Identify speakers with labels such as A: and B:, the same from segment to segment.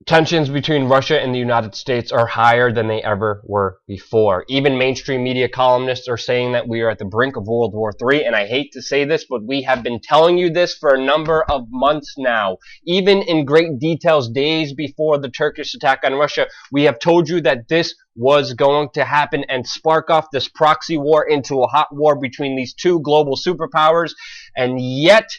A: Tensions between Russia and the United States are higher than they ever were before. Even mainstream media columnists are saying that we are at the brink of World War III, and I hate to say this, but we have been telling you this for a number of months now. Even in great details days before the Turkish attack on Russia, we have told you that this was going to happen and spark off this proxy war into a hot war between these two global superpowers, and yet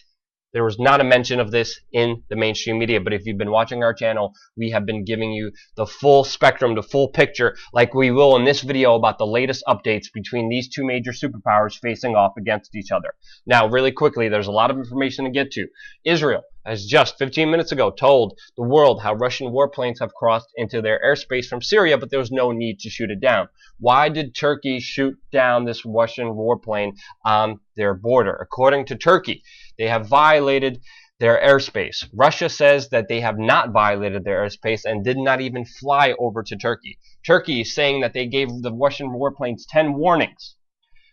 A: there was not a mention of this in the mainstream media. But if you've been watching our channel, we have been giving you the full spectrum, the full picture, like we will in this video about the latest updates between these two major superpowers facing off against each other. Now, really quickly, there's a lot of information to get to. Israel has just 15 minutes ago told the world how Russian warplanes have crossed into their airspace from Syria, but there was no need to shoot it down. Why did Turkey shoot down this Russian warplane on their border? According to Turkey, they have violated their airspace. Russia says that they have not violated their airspace and did not even fly over to Turkey. Turkey is saying that they gave the Russian warplanes 10 warnings.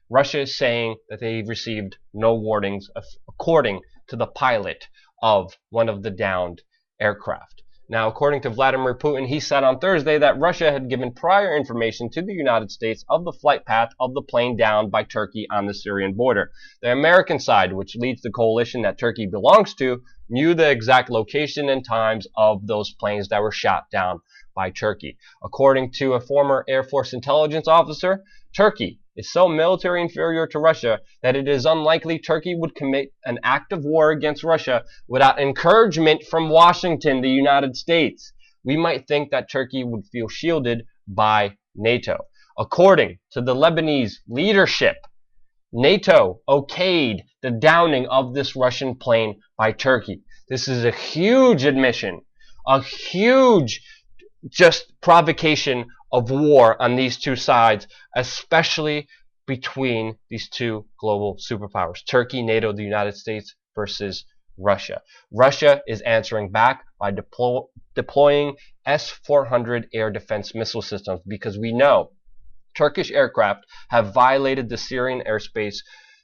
A: Russia is saying that they received no warnings, according to the pilot of one of the downed aircraft. Now, according to Vladimir Putin, he said on Thursday that Russia had given prior information to the United States of the flight path of the plane downed by Turkey on the Syrian border. The American side, which leads the coalition that Turkey belongs to, knew the exact location and times of those planes that were shot down by Turkey. According to a former Air Force intelligence officer, Turkey is so military inferior to Russia that it is unlikely Turkey would commit an act of war against Russia without encouragement from Washington, the United States. We might think that Turkey would feel shielded by NATO. According to the Lebanese leadership, NATO okayed the downing of this Russian plane by Turkey. This is a huge admission, a huge just provocation of war on these two sides, especially between these two global superpowers, Turkey, NATO, the United States versus Russia. Russia is answering back by deploying S-400 air defense missile systems, because we know Turkish aircraft have violated the Syrian airspace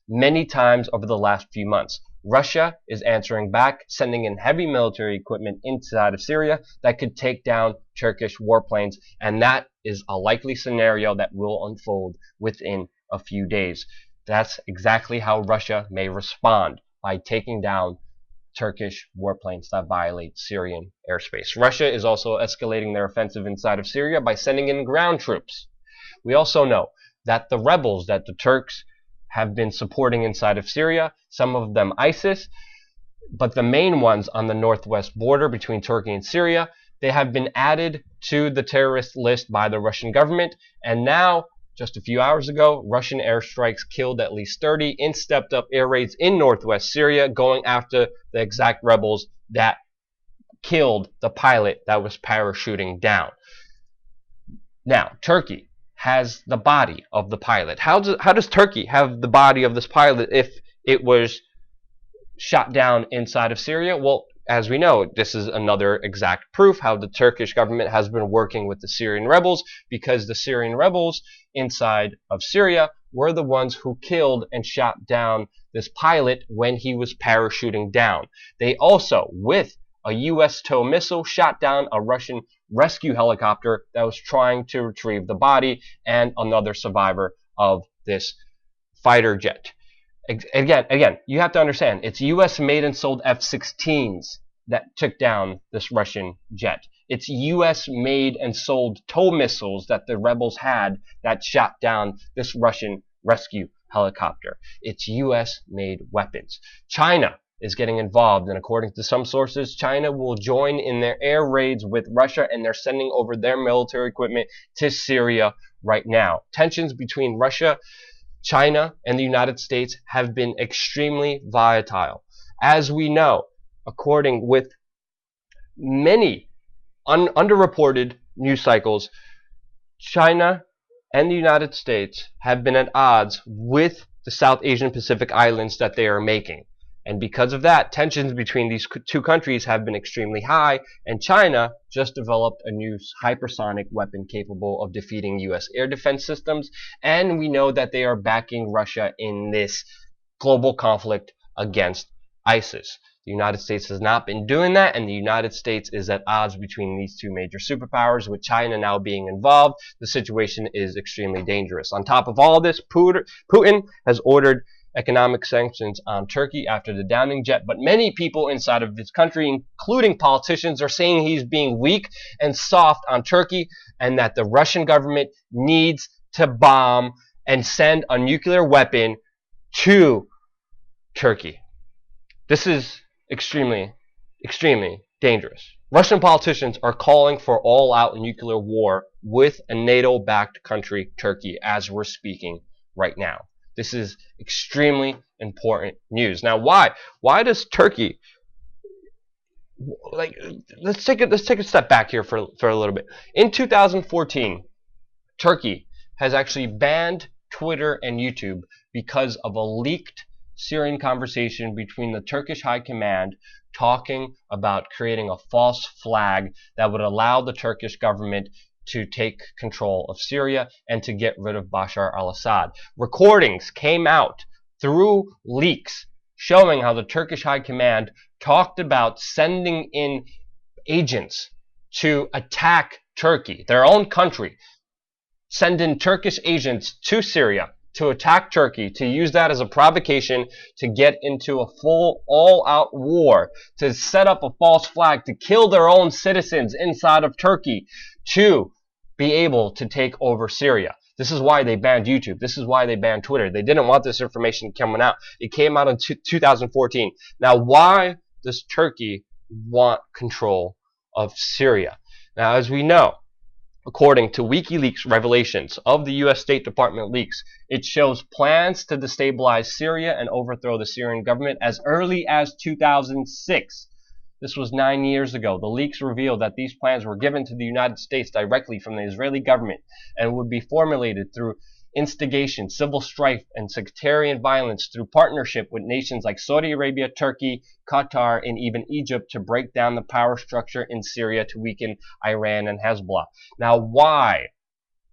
A: many times over the last few months. Russia is answering back, sending in heavy military equipment inside of Syria that could take down Turkish warplanes, and that is a likely scenario that will unfold within a few days. That's exactly how Russia may respond, by taking down Turkish warplanes that violate Syrian airspace. Russia is also escalating their offensive inside of Syria by sending in ground troops. We also know that the rebels that the Turks have been supporting inside of Syria, some of them ISIS, but the main ones on the northwest border between Turkey and Syria, they have been added to the terrorist list by the Russian government, and now, just a few hours ago, Russian airstrikes killed at least 30 in stepped-up air raids in northwest Syria, going after the exact rebels that killed the pilot that was parachuting down. Now, Turkey has the body of the pilot. How does Turkey have the body of this pilot if it was shot down inside of Syria? Well, as we know, this is another exact proof how the Turkish government has been working with the Syrian rebels, because the Syrian rebels inside of Syria were the ones who killed and shot down this pilot when he was parachuting down. They also, with a U.S. TOW missile, shot down a Russian rescue helicopter that was trying to retrieve the body and another survivor of this fighter jet. Again, you have to understand, it's U.S. made and sold F-16s that took down this Russian jet. It's U.S. made and sold TOW missiles that the rebels had that shot down this Russian rescue helicopter. It's U.S. made weapons. China is getting involved, and according to some sources, China will join in their air raids with Russia, and they're sending over their military equipment to Syria right now. Tensions between Russia, China, and the United States have been extremely volatile. As we know, according with many underreported news cycles, China and the United States have been at odds with the South Asian Pacific Islands that they are making. And because of that, tensions between these two countries have been extremely high, and China just developed a new hypersonic weapon capable of defeating U.S. air defense systems, and we know that they are backing Russia in this global conflict against ISIS. The United States has not been doing that, and the United States is at odds between these two major superpowers. With China now being involved, the situation is extremely dangerous. On top of all this, Putin has ordered economic sanctions on Turkey after the downing jet, but many people inside of his country, including politicians, are saying he's being weak and soft on Turkey, and that the Russian government needs to bomb and send a nuclear weapon to Turkey. This is extremely, extremely dangerous. Russian politicians are calling for all-out nuclear war with a NATO-backed country, Turkey, as we're speaking right now. This is extremely important news. Now, why? Why does Turkey, like, let's take a step back here for a little bit. In 2014, Turkey has actually banned Twitter and YouTube because of a leaked Syrian conversation between the Turkish High Command talking about creating a false flag that would allow the Turkish government to take control of Syria and to get rid of Bashar al-Assad. Recordings came out through leaks showing how the Turkish High Command talked about sending in agents to attack Turkey, their own country, send in Turkish agents to Syria to attack Turkey, to use that as a provocation to get into a full all-out war, to set up a false flag, to kill their own citizens inside of Turkey, to be able to take over Syria. This is why they banned YouTube. This is why they banned Twitter. They didn't want this information coming out. It came out in 2014. Now, why does Turkey want control of Syria? Now, as we know, according to WikiLeaks revelations of the U.S. State Department leaks, it shows plans to destabilize Syria and overthrow the Syrian government as early as 2006. This was 9 years ago. The leaks revealed that these plans were given to the United States directly from the Israeli government and would be formulated through instigation, civil strife, and sectarian violence through partnership with nations like Saudi Arabia, Turkey, Qatar, and even Egypt to break down the power structure in Syria to weaken Iran and Hezbollah. Now, why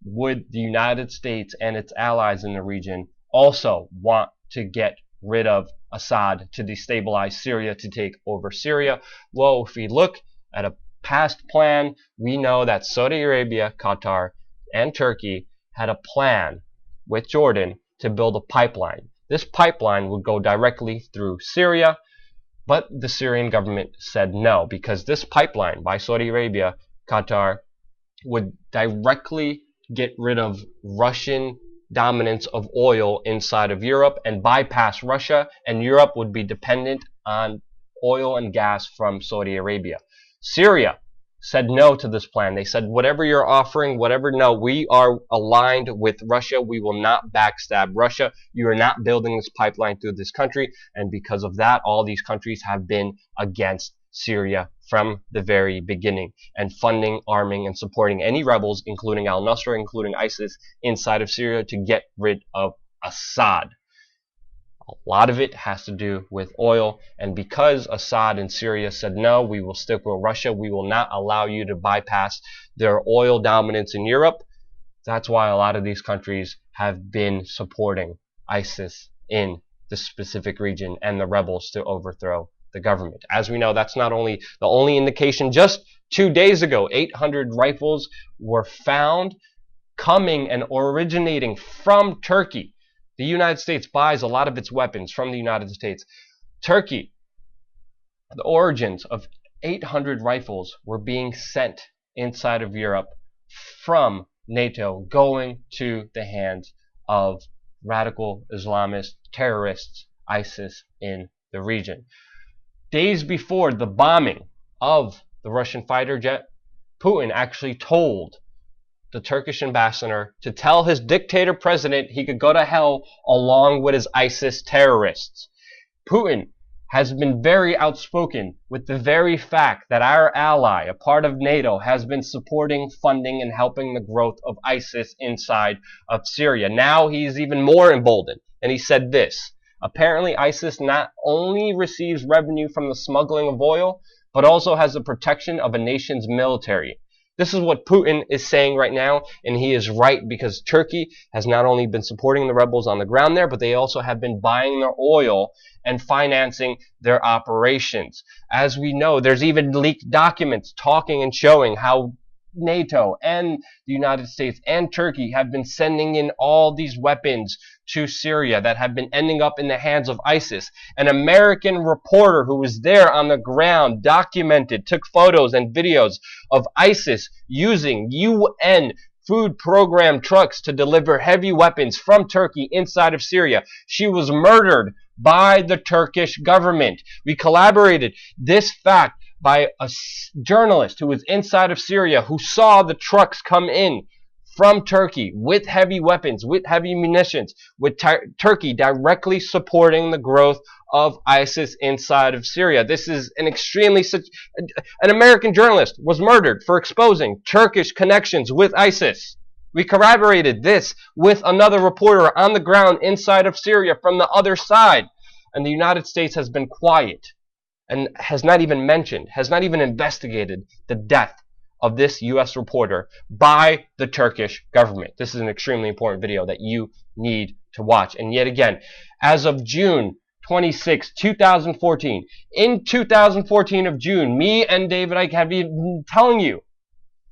A: would the United States and its allies in the region also want to get rid of Assad, to destabilize Syria, to take over Syria? Well, if we look at a past plan, we know that Saudi Arabia, Qatar, and Turkey had a plan with Jordan to build a pipeline. This pipeline would go directly through Syria, but the Syrian government said no, because this pipeline by Saudi Arabia, Qatar, would directly get rid of Russian dominance of oil inside of Europe and bypass Russia, and Europe would be dependent on oil and gas from Saudi Arabia. Syria said no to this plan. They said, whatever you're offering, whatever, no, we are aligned with Russia. We will not backstab Russia. You are not building this pipeline through this country. And because of that, all these countries have been against Syria from the very beginning, and funding, arming, and supporting any rebels, including al-Nusra, including ISIS, inside of Syria to get rid of Assad. A lot of it has to do with oil, and because Assad in Syria said, no, we will stick with Russia, we will not allow you to bypass their oil dominance in Europe, that's why a lot of these countries have been supporting ISIS in the specific region and the rebels to overthrow the government. As we know, that's not only the only indication. Just 2 days ago, 800 rifles were found coming and originating from Turkey. The United States buys a lot of its weapons from the United States. Turkey, the origins of 800 rifles were being sent inside of Europe from NATO, going to the hands of radical Islamist terrorists, ISIS, in the region. Days before the bombing of the Russian fighter jet, Putin actually told the Turkish ambassador to tell his dictator president he could go to hell along with his ISIS terrorists. Putin has been very outspoken with the very fact that our ally, a part of NATO, has been supporting, funding, and helping the growth of ISIS inside of Syria. Now he's even more emboldened, and he said this: apparently ISIS not only receives revenue from the smuggling of oil, but also has the protection of a nation's military. This is what Putin is saying right now, and he is right, because Turkey has not only been supporting the rebels on the ground there, but they also have been buying their oil and financing their operations. As we know, there's even leaked documents talking and showing how NATO and the United States and Turkey have been sending in all these weapons to Syria that have been ending up in the hands of ISIS. An American reporter who was there on the ground documented, took photos and videos of ISIS using UN food program trucks to deliver heavy weapons from Turkey inside of Syria. She was murdered by the Turkish government. We collaborated this fact by a journalist who was inside of Syria, who saw the trucks come in from Turkey with heavy weapons, with heavy munitions, with Turkey directly supporting the growth of ISIS inside of Syria. This is an American journalist was murdered for exposing Turkish connections with ISIS. We corroborated this with another reporter on the ground inside of Syria from the other side. And the United States has been quiet and has not even mentioned, has not even investigated the death of this U.S. reporter by the Turkish government. This is an extremely important video that you need to watch. And yet again, as of June 26, 2014, in 2014 of June, me and David Icke have been telling you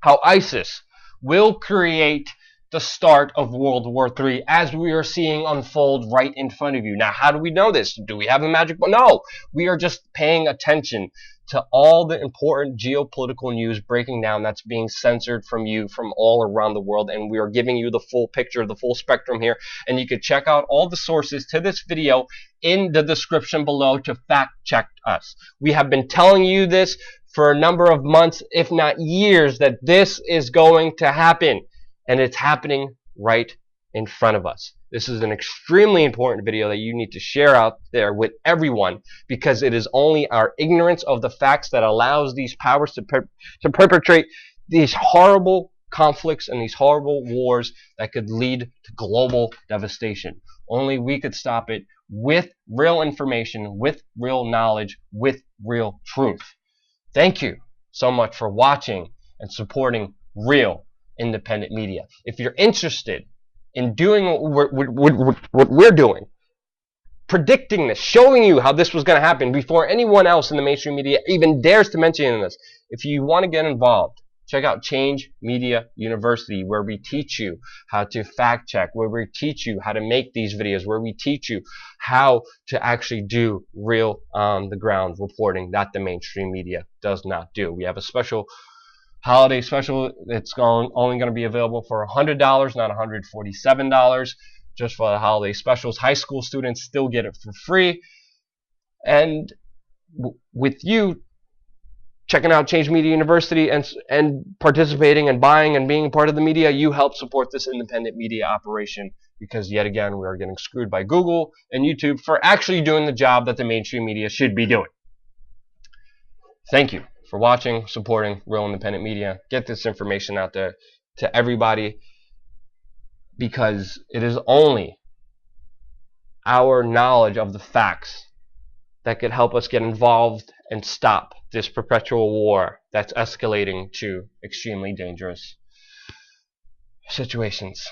A: how ISIS will create the start of World War III, as we are seeing unfold right in front of you. Now, how do we know this? Do we have a magic bullet? No, we are just paying attention to all the important geopolitical news breaking down that's being censored from you from all around the world, and we are giving you the full picture, the full spectrum here, and you can check out all the sources to this video in the description below to fact check us. We have been telling you this for a number of months, if not years, that this is going to happen. And it's happening right in front of us. This is an extremely important video that you need to share out there with everyone, because it is only our ignorance of the facts that allows these powers to perpetrate these horrible conflicts and these horrible wars that could lead to global devastation. Only we could stop it with real information, with real knowledge, with real truth. Thank you so much for watching and supporting real independent media. If you're interested in doing what we're doing, predicting this, showing you how this was going to happen before anyone else in the mainstream media even dares to mention this, if you want to get involved, check out Change Media University, where we teach you how to fact check, where we teach you how to make these videos, where we teach you how to actually do real on the ground reporting that the mainstream media does not do. We have a special holiday special. It's only going to be available for $100, not $147, just for the holiday specials. High school students still get it for free. And with you checking out Change Media University and participating and buying and being part of the media, you help support this independent media operation, because yet again, we are getting screwed by Google and YouTube for actually doing the job that the mainstream media should be doing. Thank you for watching, supporting real independent media. Get this information out there to everybody, because it is only our knowledge of the facts that could help us get involved and stop this perpetual war that's escalating to extremely dangerous situations.